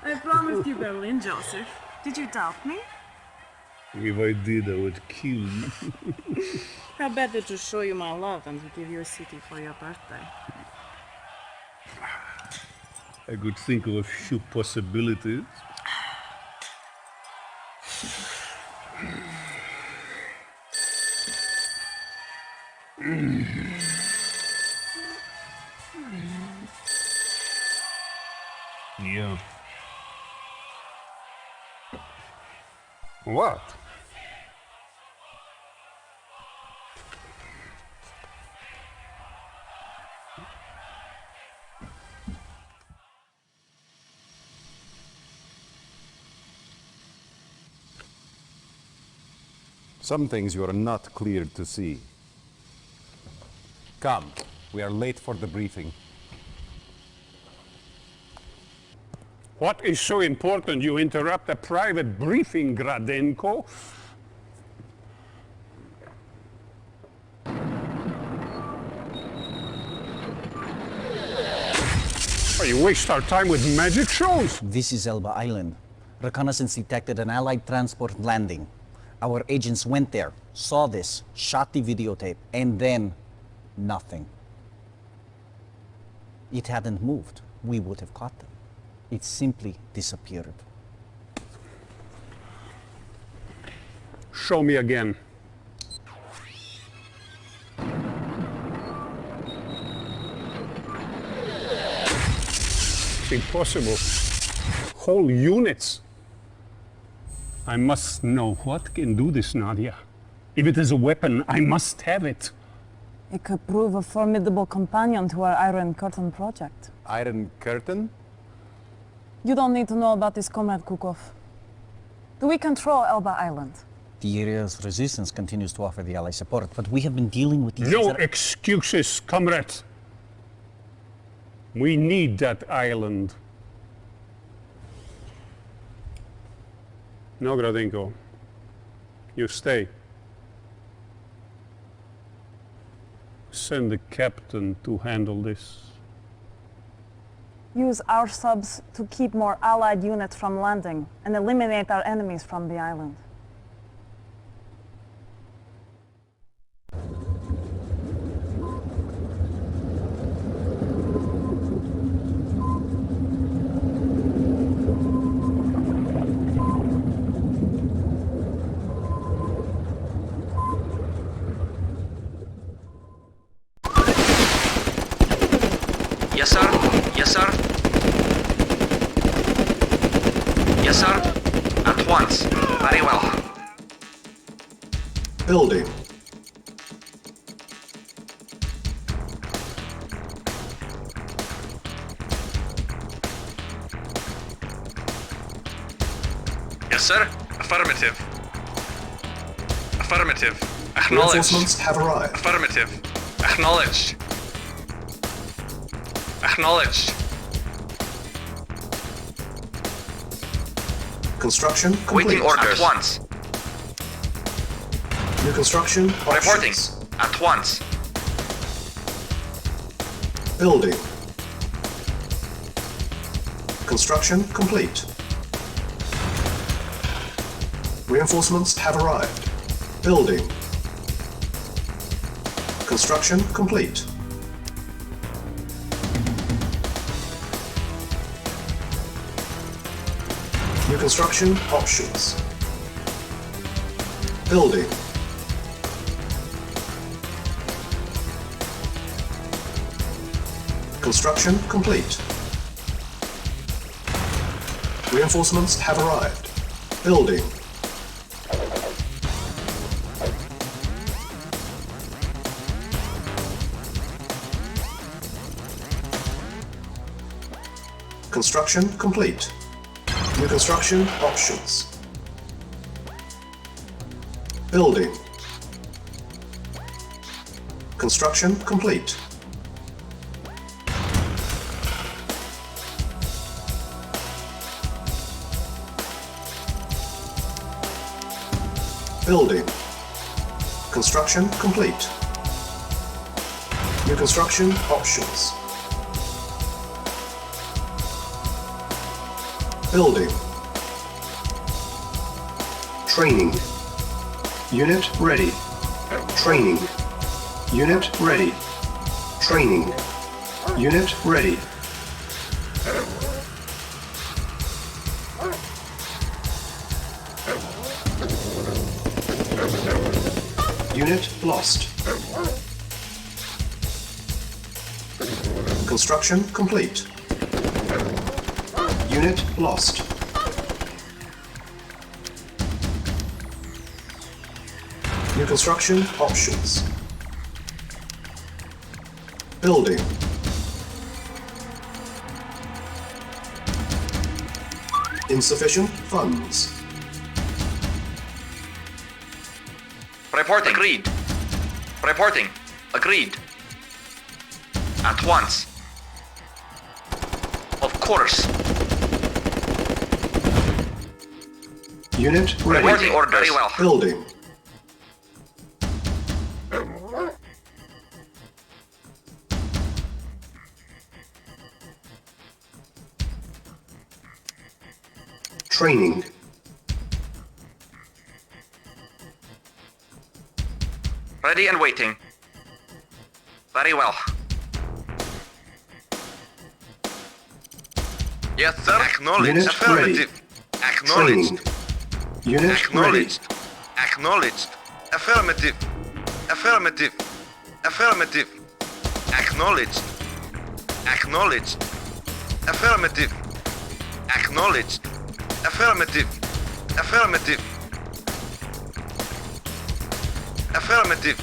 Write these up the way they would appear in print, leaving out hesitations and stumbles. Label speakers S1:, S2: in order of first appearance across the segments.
S1: I promised you Berlin, Joseph. Did you doubt me?
S2: If I did, I would kill you.
S1: How better to show you my love than to give you a city for your birthday?
S2: I could think of a few possibilities. Yeah. What?
S3: Some things you are not cleared to see. Come, we are late for the briefing.
S2: What is so important you interrupt a private briefing, Gradenko? Oh, you waste our time with magic shows?
S4: This is Elba Island. Reconnaissance detected an Allied transport landing. Our agents went there, saw this, shot the videotape, and then nothing. It hadn't moved. We would have caught them. It simply disappeared.
S2: Show me again. It's impossible. Whole units. I must know what can do this, Nadia. If it is a weapon, I must have it.
S1: It could prove a formidable companion to our Iron Curtain project.
S3: Iron Curtain?
S1: You don't need to know about this, Comrade Kukov. Do we control Elba Island?
S4: The area's resistance continues to offer the Allies support, but we have been dealing with these...
S2: No excuses, comrade. We need that island. No, Gradenko. You stay. Send the captain to handle this.
S1: Use our subs to keep more Allied units from landing and eliminate our enemies from the island.
S5: Yes, sir. Yes, sir. Yes, sir. At once. Very well.
S6: Building.
S5: Yes, sir. Affirmative. Affirmative. Acknowledged.
S6: Reinforcements have arrived.
S5: Affirmative. Acknowledged. Acknowledged.
S6: Construction complete.
S5: Waiting orders. At once.
S6: New construction
S5: Reporting.
S6: options.
S5: At once.
S6: Building. Construction complete. Reinforcements have arrived. Building. Construction complete. New construction options. Building. Construction complete. Reinforcements have arrived. Building. Construction complete. New construction options. Building. Construction complete. Building. Construction complete. New construction options. Building. Training. Unit ready. Training. Unit ready. Training. Unit ready. Unit lost. Construction complete. Unit lost. New construction options. Building. Insufficient funds.
S5: Reporting. Agreed. Reporting. Agreed. At once. Of course.
S6: Unit ready.
S5: Reporting orders. Very well.
S6: Building. Training.
S5: Ready and waiting. Very well. Yes, sir. Acknowledged.
S6: Unit
S5: Affirmative. Acknowledged.
S6: Training. Unit ready.
S5: Acknowledged. Acknowledged. Affirmative. Affirmative. Affirmative. Acknowledged. Acknowledged. Affirmative. Acknowledged. Affirmative. Affirmative. Affirmative.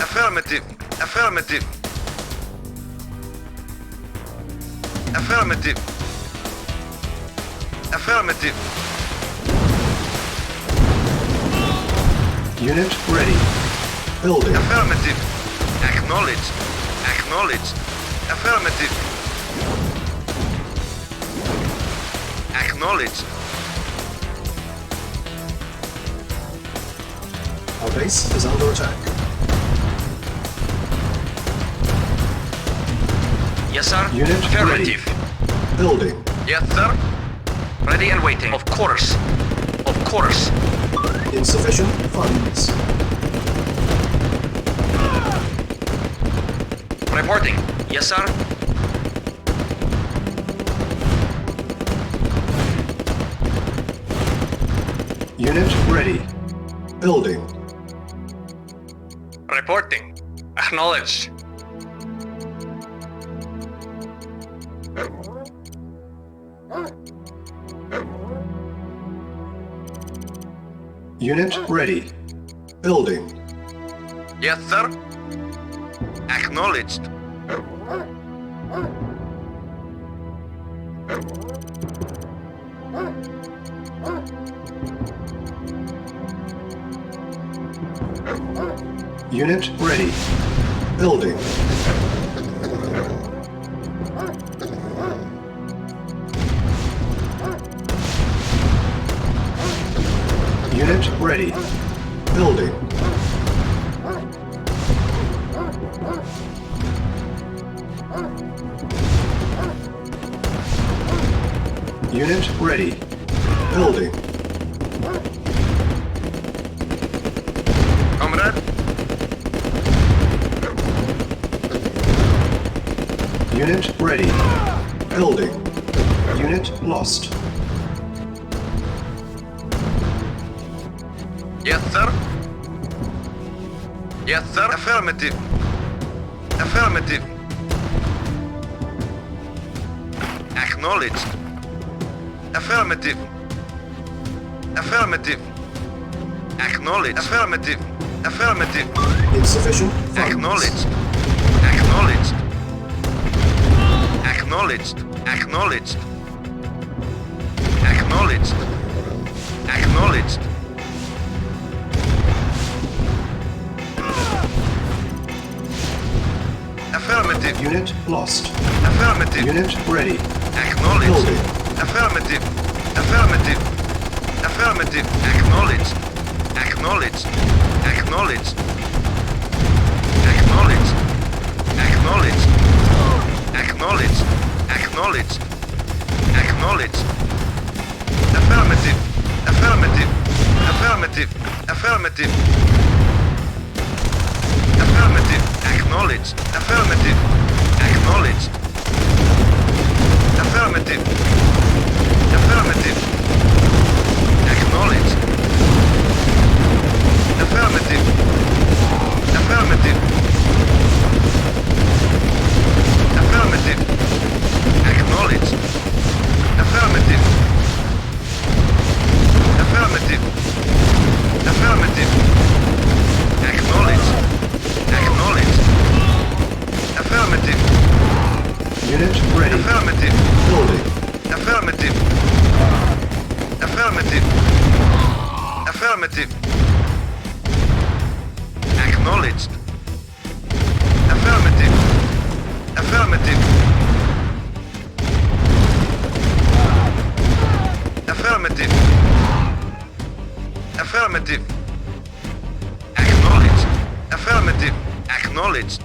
S5: Affirmative. Affirmative. Affirmative. Affirmative.
S6: Unit ready. Building.
S5: Affirmative. Acknowledged. Acknowledged. Affirmative. Acknowledged.
S6: Our base is under attack.
S5: Yes, sir.
S6: Unit
S5: Affirmative.
S6: ready. Building.
S5: Yes, sir. Ready and waiting. Of course. Of course.
S6: Insufficient funds.
S5: Reporting. Yes, sir.
S6: Unit ready. Building.
S5: Reporting. Acknowledged.
S6: Unit ready. Building.
S5: Yes, sir. Acknowledged.
S6: Unit ready. Building. Unit ready. Building. Unit ready. Building.
S5: Comrade.
S6: Unit ready. Building. Unit lost.
S5: Yes, sir. Yes, sir. Affirmative. Affirmative. Acknowledged. Affirmative. Affirmative. Acknowledged. Affirmative. Affirmative.
S6: Insufficient funds.
S5: Acknowledged. Acknowledged. Acknowledged. Acknowledged. Acknowledged. Acknowledged.
S6: Unit lost.
S5: Affirmative.
S6: Unit ready.
S5: Acknowledged.
S6: Building.
S5: Affirmative. Affirmative. Affirmative. Acknowledged. Acknowledged. Acknowledged. Acknowledged. Acknowledged. Acknowledged. Acknowledged. Acknowledged. Affirmative. Affirmative. Affirmative. Affirmative. Affirmative. Acknowledged. Affirmative. Acknowledged. Affirmative. Affirmative. Acknowledged. Affirmative. Affirmative. Affirmative. Acknowledged. Affirmative. Affirmative. Affirmative. Acknowledged. Acknowledged. Affirmative.
S6: Unit ready.
S5: Affirmative.
S6: Building.
S5: Affirmative. Affirmative. Affirmative. Acknowledged. Affirmative. Affirmative. Affirmative. Affirmative. Acknowledged. Affirmative. Acknowledged.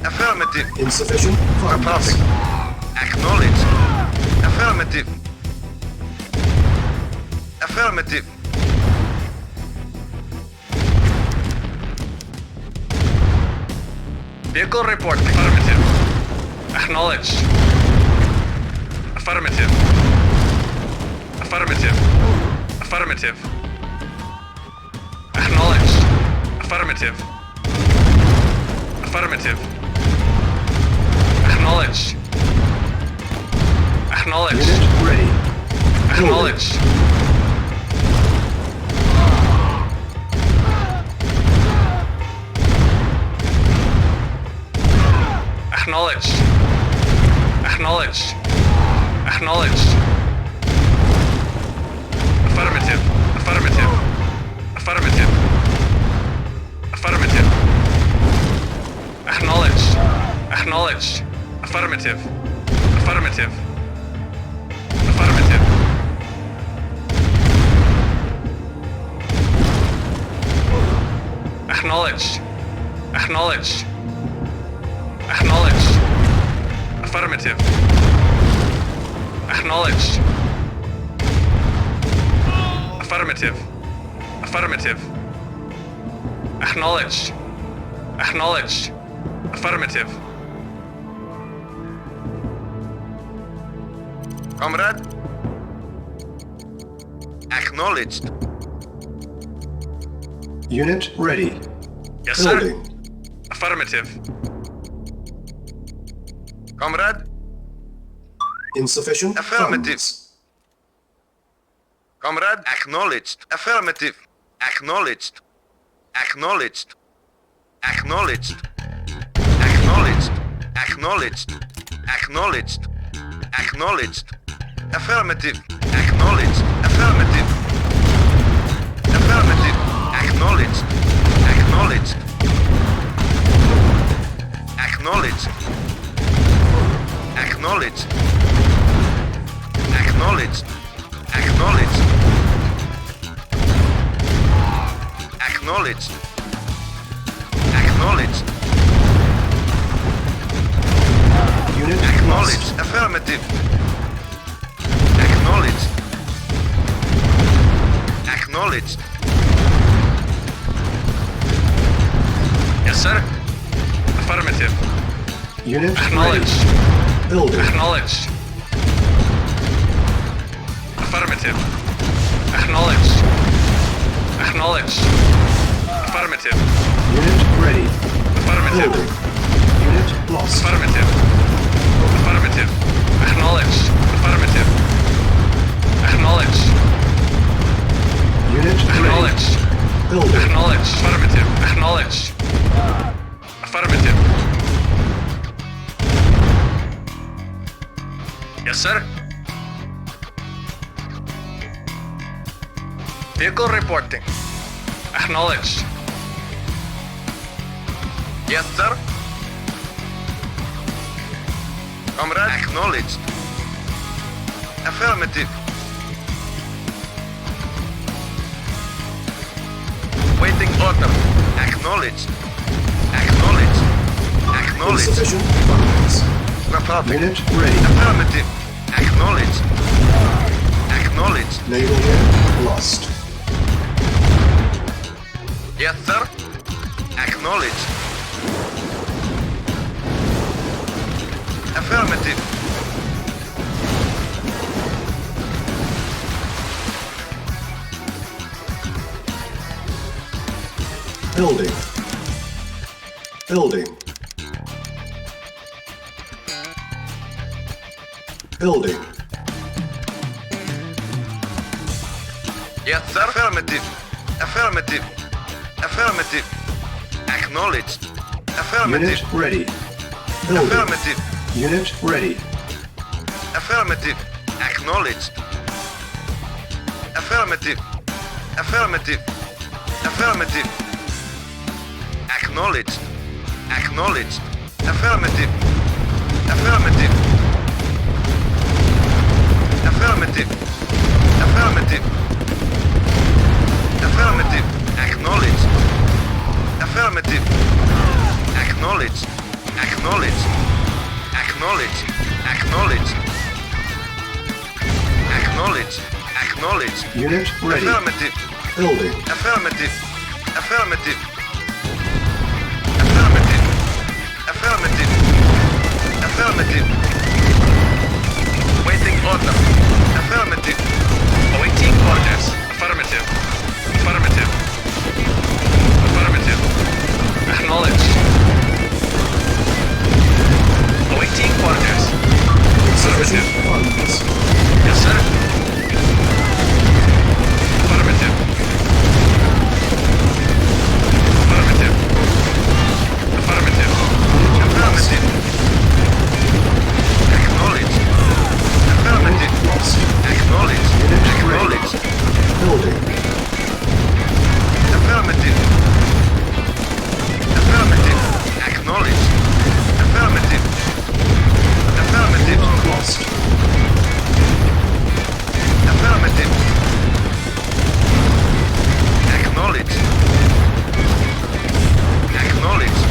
S5: Affirmative.
S6: Insufficient funds.
S5: Perfect. Acknowledged. Affirmative. Affirmative. Vehicle report. Affirmative. Acknowledged. Affirmative. Affirmative. Affirmative. Acknowledged. Affirmative. Affirmative. Acknowledged. Acknowledged.
S6: Unit ready.
S5: Acknowledged. Acknowledged. Acknowledged. Acknowledged. Affirmative. Affirmative. Affirmative. Affirmative. Acknowledged. Acknowledged. Affirmative. Affirmative. Affirmative. Acknowledged. Acknowledged. Acknowledged. Affirmative. Acknowledged. Affirmative. Affirmative. Acknowledged. Acknowledged. Affirmative. Comrade? Acknowledged.
S6: Unit ready.
S5: Yes, sir.
S6: Building.
S5: Affirmative. Comrade?
S6: Insufficient
S5: Affirmative.
S6: funds.
S5: Comrade? Acknowledged. Affirmative. Acknowledged. Acknowledged. Acknowledged. Acknowledged. Acknowledged. Acknowledged. Acknowledged. Affirmative. Acknowledged. Affirmative. Affirmative. Acknowledged. Acknowledged. Acknowledged. Acknowledged. Acknowledged. Acknowledged. Acknowledged. Acknowledged.
S6: Unit
S5: Acknowledged.
S6: lost.
S5: Affirmative. Acknowledged. Acknowledged. Yes, sir. Affirmative.
S6: Unit ready.
S5: Acknowledged.
S6: Building.
S5: Acknowledged. Affirmative. Acknowledged. Acknowledged. Affirmative.
S6: Unit ready.
S5: Affirmative.
S6: Building. Unit lost.
S5: Affirmative. Affirmative. Acknowledged. Affirmative. Acknowledged.
S6: Unit ready.
S5: Acknowledged.
S6: Building.
S5: Acknowledged. Affirmative. Acknowledged. Affirmative. Yes, sir. Vehicle reporting. Acknowledged. Yes, sir. Comrade. Acknowledged. Affirmative. Waiting order. Acknowledged. Acknowledged. Acknowledged.
S6: Insufficient funds.
S5: Affirmative.
S6: Unit ready.
S5: Affirmative. Acknowledged. Acknowledged.
S6: Naval unit lost.
S5: Yes, sir. Acknowledged. Affirmative.
S6: Building. Building. Building.
S5: Yes, sir. Affirmative. Affirmative. Affirmative. Acknowledged. Affirmative.
S6: Unit ready. Building.
S5: Affirmative.
S6: Unit ready.
S5: Affirmative. Acknowledged. Affirmative. Affirmative. Affirmative. Acknowledged. Acknowledged. Affirmative. Affirmative. Affirmative. Affirmative. Affirmative. Acknowledged. Affirmative. Acknowledged. Acknowledged. Acknowledged. Acknowledged. Acknowledged. Acknowledged.
S6: Unit ready.
S5: Affirmative.
S6: Building.
S5: Affirmative. Affirmative. Affirmative. Affirmative. Affirmative. Waiting order. Affirmative. Awaiting orders. Affirmative. Affirmative. Affirmative. Acknowledged. Awaiting orders.
S6: Insufficient funds.
S5: Yes, sir. Affirmative. Affirmative. Affirmative. Affirmative. Acknowledged. Affirmative.
S6: Lost.
S5: Acknowledged.
S6: Unit ready.
S5: Acknowledged.
S6: Building.
S5: Affirmative. Affirmative. Acknowledged. Affirmative. Affirmative.
S6: Lost.
S5: Affirmative. Acknowledged. Acknowledged.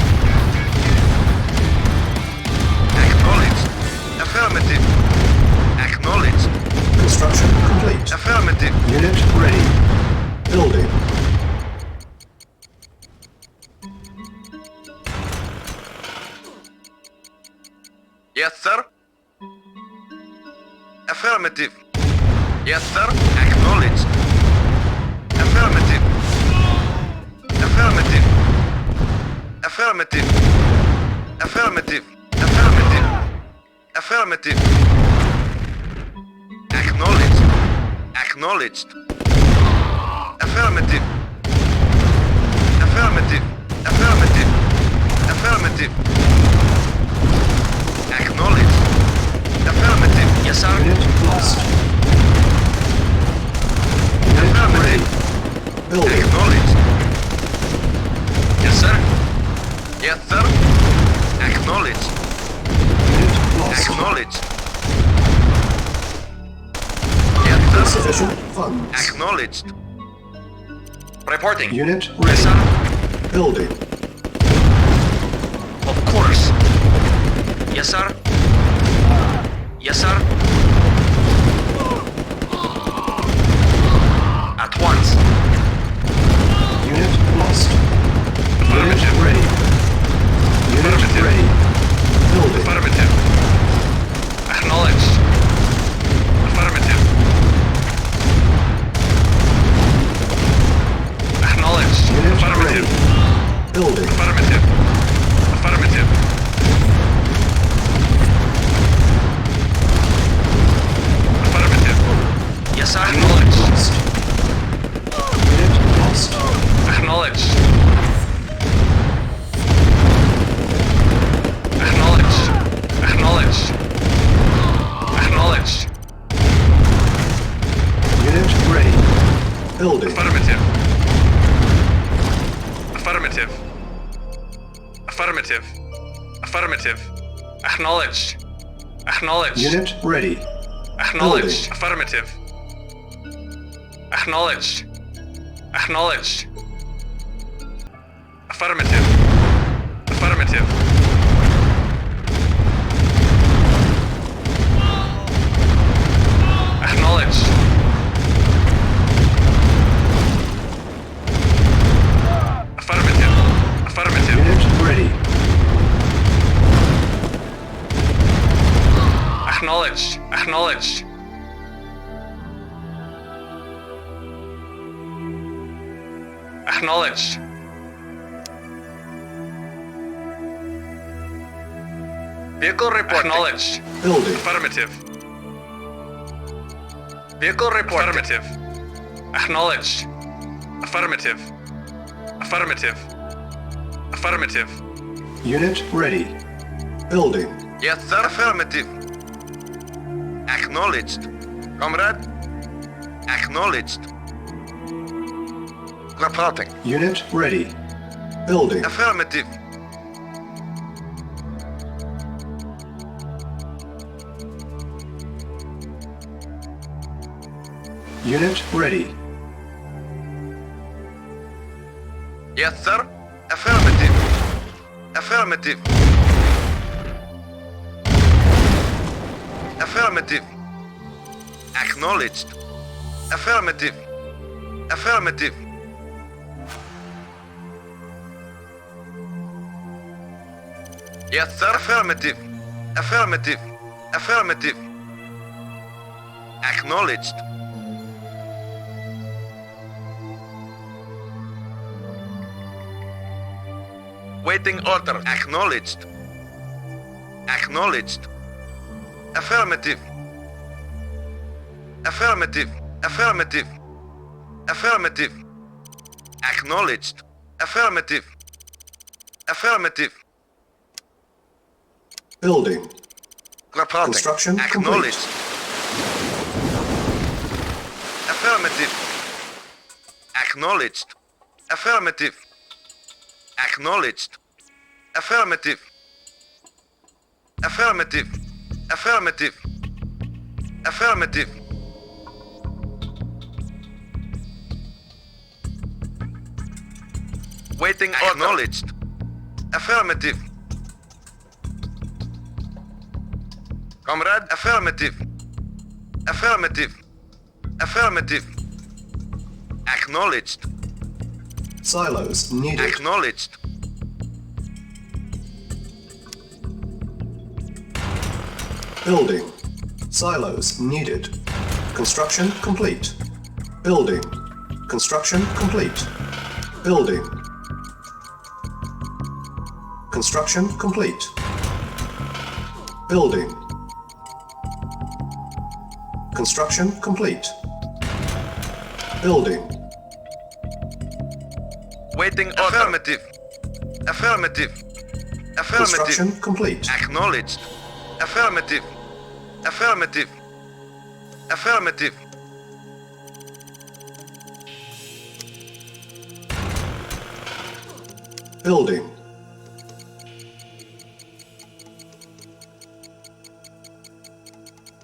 S5: Acknowledged. Affirmative. Acknowledged.
S6: Construction complete.
S5: Affirmative.
S6: Unit ready. Building.
S5: Yes, sir. Affirmative. Yes, sir. Acknowledged. Affirmative. Affirmative. Affirmative. Affirmative. Affirmative. Affirmative. Acknowledged. Acknowledged. Affirmative. Affirmative. Affirmative. Affirmative. Acknowledged. Affirmative. Yes, sir.
S6: Unit lost. Unit ready.
S5: Affirmative.
S6: Building.
S5: Acknowledged. Yes, sir. Yes, sir. Acknowledged.
S6: Unit lost.
S5: Acknowledged. Yes, sir.
S6: Insufficient funds.
S5: Acknowledged. Reporting.
S6: Unit
S5: Yes,
S6: ready.
S5: sir.
S6: Building.
S5: Of course. Yes, sir. Yes, sir. At once.
S6: Unit lost. Unit
S5: Affirmative.
S6: ready. Unit
S5: Affirmative.
S6: ready. Building.
S5: Affirmative. Acknowledged. Affirmative. Acknowledged.
S6: Unit
S5: Affirmative.
S6: ready. Building.
S5: Affirmative. Affirmative. Affirmative. Yes, sir. Acknowledged.
S6: Lost. Unit lost.
S5: Acknowledged. Acknowledged. Acknowledged. Acknowledged.
S6: Unit ready. Building.
S5: Affirmative. Affirmative. Affirmative. Affirmative. Acknowledged. Acknowledged.
S6: Unit ready.
S5: Acknowledged.
S6: Building.
S5: Affirmative. Acknowledged. Acknowledged. Affirmative. Affirmative. Acknowledged. Affirmative. Affirmative.
S6: Unit ready.
S5: Acknowledged. Acknowledged. Acknowledged. Vehicle report. Acknowledged.
S6: Building.
S5: Affirmative. Vehicle report. Affirmative. Acknowledged. Affirmative. Affirmative. Affirmative.
S6: Unit ready. Building.
S5: Yes, sir. Affirmative. Acknowledged. Comrade. Acknowledged. Reporting.
S6: Unit ready. Building.
S5: Affirmative.
S6: Unit ready.
S5: Yes, sir. Affirmative. Affirmative. Affirmative. Acknowledged. Affirmative. Affirmative. Yes, sir. Affirmative. Affirmative. Affirmative. Acknowledged. Waiting order. Acknowledged. Acknowledged. Affirmative. Affirmative. Affirmative. Affirmative. Acknowledged. Affirmative. Affirmative.
S6: Building.
S5: Reporting.
S6: Construction
S5: Acknowledged. Affirmative. Acknowledged. Affirmative. Acknowledged. Affirmative. Affirmative. Affirmative. Affirmative. Waiting order. Acknowledged. Affirmative. Comrade. Affirmative. Affirmative. Affirmative. Acknowledged.
S6: Silos needed.
S5: Acknowledged.
S6: Building. Silos needed. Construction complete. Building. Construction complete. Building. Construction complete. Building. Construction complete. Building.
S5: Waiting order. Affirmative. Affirmative. Affirmative.
S6: Construction complete.
S5: Acknowledged. Affirmative. Affirmative. Affirmative.
S6: Building.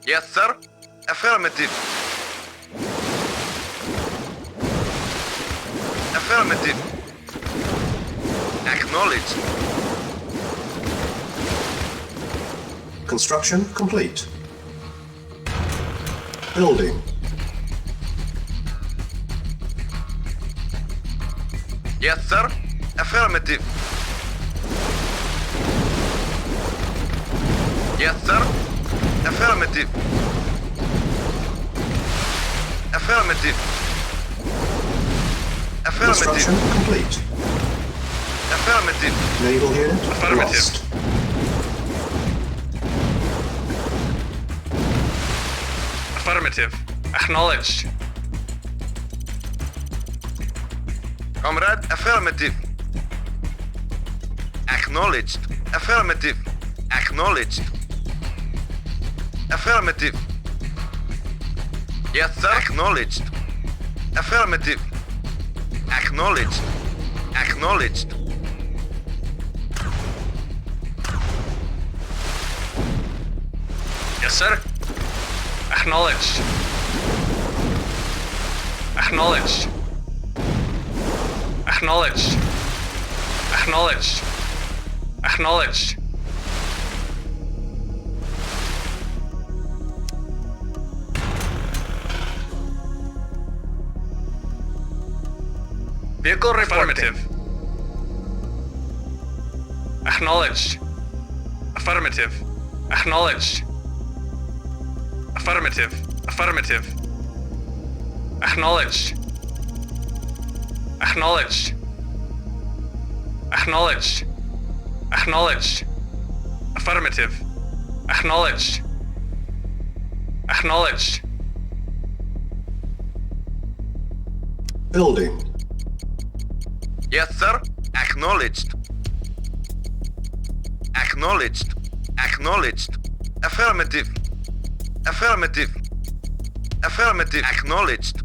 S5: Yes, sir. Affirmative. Affirmative. Acknowledged.
S6: Construction complete. Building.
S5: Yes, sir. Affirmative. Yes, sir. Affirmative. Affirmative. Affirmative.
S6: Construction complete.
S5: Affirmative.
S6: Naval unit
S5: Affirmative.
S6: lost.
S5: Affirmative. Acknowledged. Comrade, affirmative. Acknowledged. Affirmative. Acknowledged. Affirmative. Yes, sir. Acknowledged. Affirmative. Acknowledged. Acknowledged. Yes, sir. Acknowledged. Acknowledged. Acknowledged. Acknowledged. Acknowledged. Vehicle affirmative. Acknowledged. Affirmative. Acknowledged. Affirmative. Affirmative. Acknowledged. Acknowledged. Acknowledged. Acknowledged. Affirmative. Acknowledged. Acknowledged.
S6: Building.
S5: Yes, sir. Acknowledged. Acknowledged. Acknowledged. Affirmative. Affirmative. Affirmative. Acknowledged.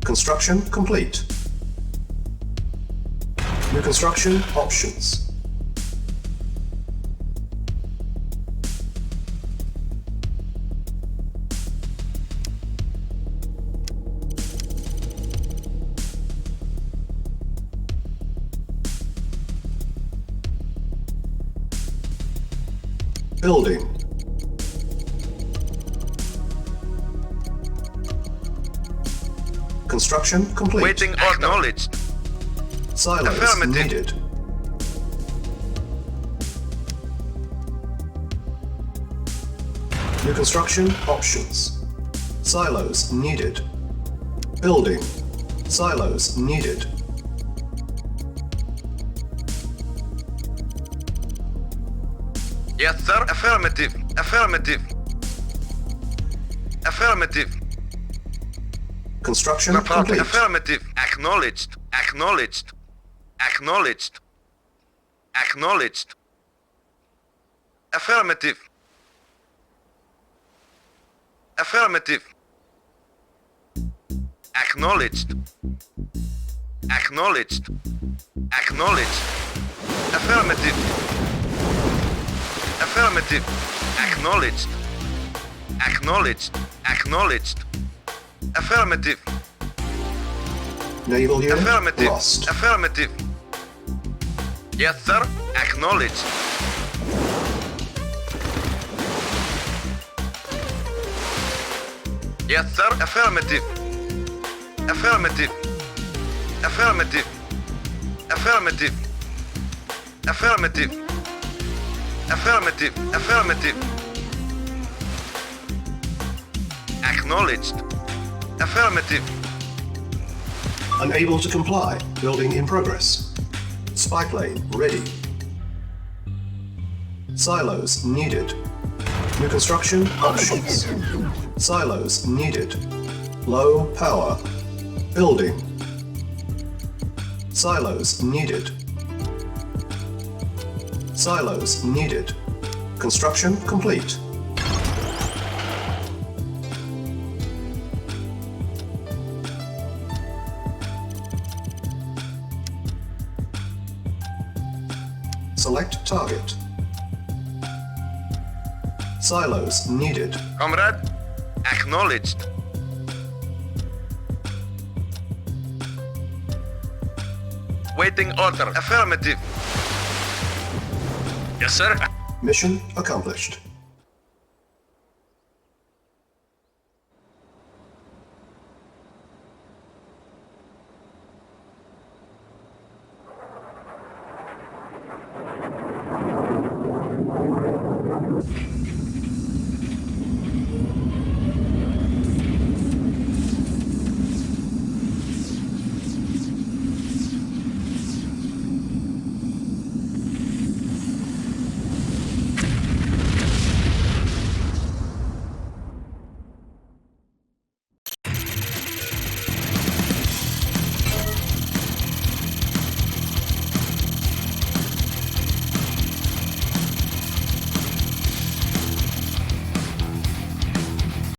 S6: Construction complete. New construction options. Building. Construction complete.
S5: Waiting order. Acknowledged.
S6: Silos
S5: Affirmative.
S6: needed. New construction options. Silos needed. Building. Silos needed.
S5: Yes, sir. Affirmative. Affirmative. Affirmative.
S6: Construction complete.
S5: Affirmative. Acknowledged. Acknowledged. Acknowledged. Acknowledged. Affirmative. Affirmative. Acknowledged. Acknowledged. Acknowledged. Affirmative. Affirmative. Acknowledged. Acknowledged. Acknowledged. Affirmative.
S6: Naval unit
S5: Affirmative.
S6: lost.
S5: Affirmative. Yes, sir. Acknowledged. Yes, sir. Affirmative. Affirmative. Affirmative. Affirmative. Affirmative. Affirmative. Affirmative. Acknowledged. Affirmative.
S6: Unable to comply. Building in progress. Spy plane ready. Silos needed. New construction options. Silos needed. Low power. Building. Silos needed. Silos needed. Construction complete. Select target. Silos needed.
S5: Comrade, acknowledged. Waiting order. Affirmative. Yes, sir.
S6: Mission accomplished.